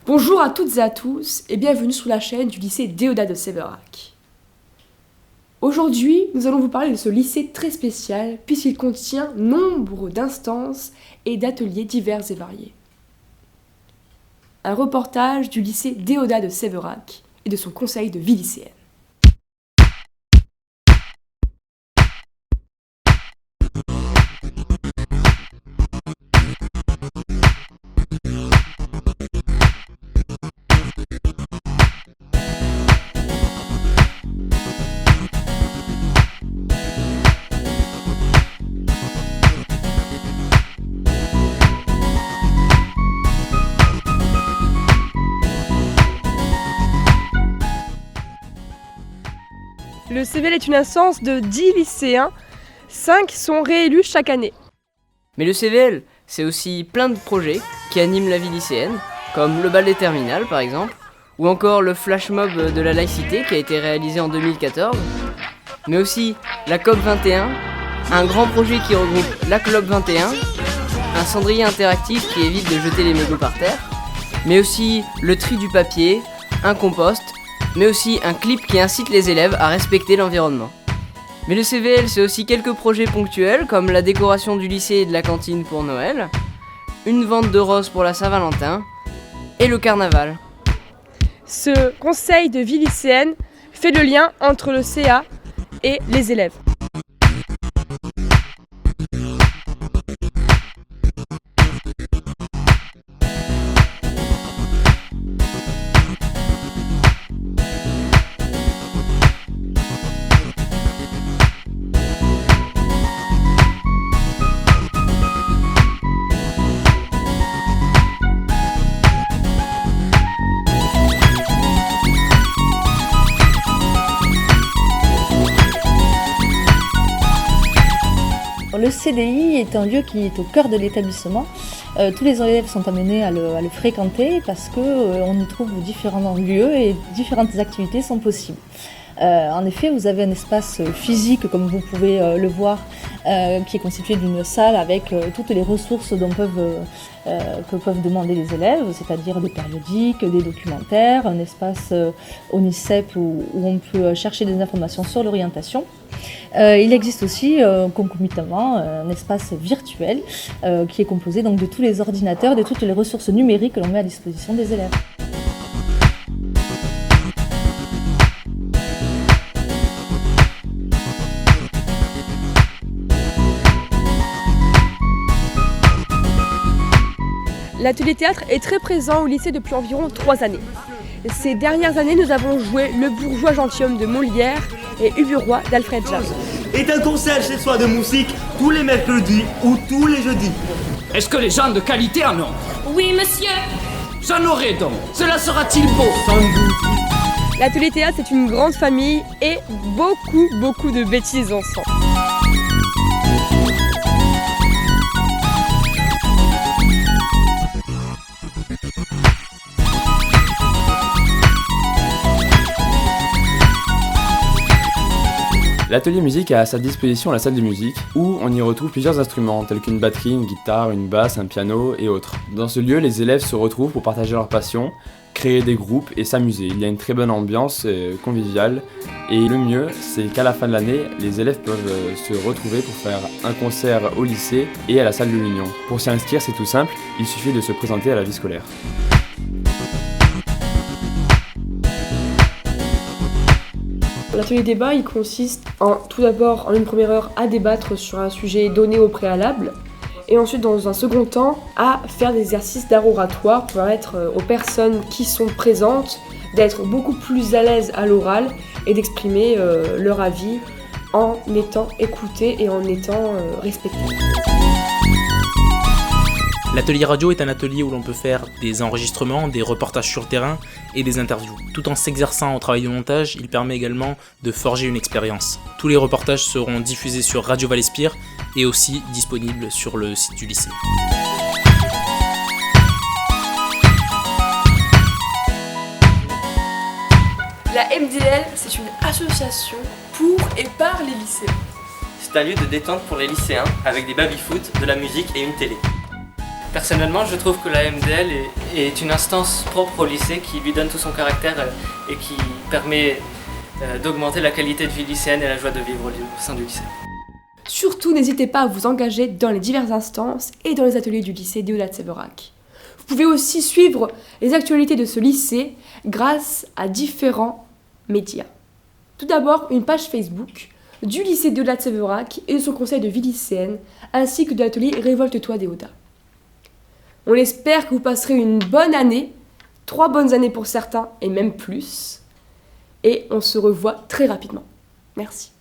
Bonjour à toutes et à tous et bienvenue sur la chaîne du lycée Déodat de Sévérac. Aujourd'hui, nous allons vous parler de ce lycée très spécial puisqu'il contient nombre d'instances et d'ateliers divers et variés. Un reportage du lycée Déodat de Sévérac et de son conseil de vie lycéenne. Le CVL est une instance de 10 lycéens, 5 sont réélus chaque année. Mais le CVL, c'est aussi plein de projets qui animent la vie lycéenne, comme le bal des terminales par exemple, ou encore le flash mob de la laïcité qui a été réalisé en 2014, mais aussi la COP 21, un grand projet qui regroupe la CLOP 21, un cendrier interactif qui évite de jeter les mégots par terre, mais aussi le tri du papier, un compost, mais aussi un clip qui incite les élèves à respecter l'environnement. Mais le CVL, c'est aussi quelques projets ponctuels, comme la décoration du lycée et de la cantine pour Noël, une vente de roses pour la Saint-Valentin, et le carnaval. Ce conseil de vie lycéenne fait le lien entre le CA et les élèves. Le CDI est un lieu qui est au cœur de l'établissement. Tous les élèves sont amenés à le fréquenter parce qu'on y trouve différents lieux et différentes activités sont possibles. En effet, vous avez un espace physique, comme vous pouvez le voir, qui est constitué d'une salle avec toutes les ressources que peuvent demander les élèves, c'est-à-dire des périodiques, des documentaires, un espace ONICEP où on peut chercher des informations sur l'orientation. Il existe aussi concomitamment un espace virtuel qui est composé donc de tous les ordinateurs, de toutes les ressources numériques que l'on met à disposition des élèves. L'atelier théâtre est très présent au lycée depuis environ 3 années. Ces dernières années, nous avons joué Le bourgeois gentilhomme de Molière et Uburoy d'Alfred Jarry. Est un concert chez soi de musique tous les mercredis ou tous les jeudis. Est-ce que les gens de qualité en ont? Oui, monsieur. J'en aurai donc. Cela sera-t-il beau? Sans doute. L'atelier théâtre, c'est une grande famille et beaucoup de bêtises ensemble. L'atelier musique a à sa disposition la salle de musique, où on y retrouve plusieurs instruments, tels qu'une batterie, une guitare, une basse, un piano et autres. Dans ce lieu, les élèves se retrouvent pour partager leur passion, créer des groupes et s'amuser. Il y a une très bonne ambiance conviviale, et le mieux, c'est qu'à la fin de l'année, les élèves peuvent se retrouver pour faire un concert au lycée et à la salle de l'Union. Pour s'y inscrire, c'est tout simple, il suffit de se présenter à la vie scolaire. L'atelier débat, il consiste tout d'abord en une première heure à débattre sur un sujet donné au préalable et ensuite dans un second temps à faire des exercices d'art oratoire pour permettre aux personnes qui sont présentes d'être beaucoup plus à l'aise à l'oral et d'exprimer leur avis en étant écoutées et en étant respectées. L'atelier radio est un atelier où l'on peut faire des enregistrements, des reportages sur le terrain et des interviews. Tout en s'exerçant au travail de montage, il permet également de forger une expérience. Tous les reportages seront diffusés sur Radio Val-Espire et aussi disponibles sur le site du lycée. La MDL, c'est une association pour et par les lycéens. C'est un lieu de détente pour les lycéens avec des baby-foot, de la musique et une télé. Personnellement, je trouve que la MDL est une instance propre au lycée qui lui donne tout son caractère et qui permet d'augmenter la qualité de vie lycéenne et la joie de vivre au sein du lycée. Surtout, n'hésitez pas à vous engager dans les diverses instances et dans les ateliers du lycée Déodat-Séverac. Vous pouvez aussi suivre les actualités de ce lycée grâce à différents médias. Tout d'abord, une page Facebook du lycée Déodat-Séverac et de son conseil de vie lycéenne, ainsi que de l'atelier Révolte-toi Déodat. On espère que vous passerez une bonne année, 3 bonnes années pour certains et même plus. Et on se revoit très rapidement. Merci.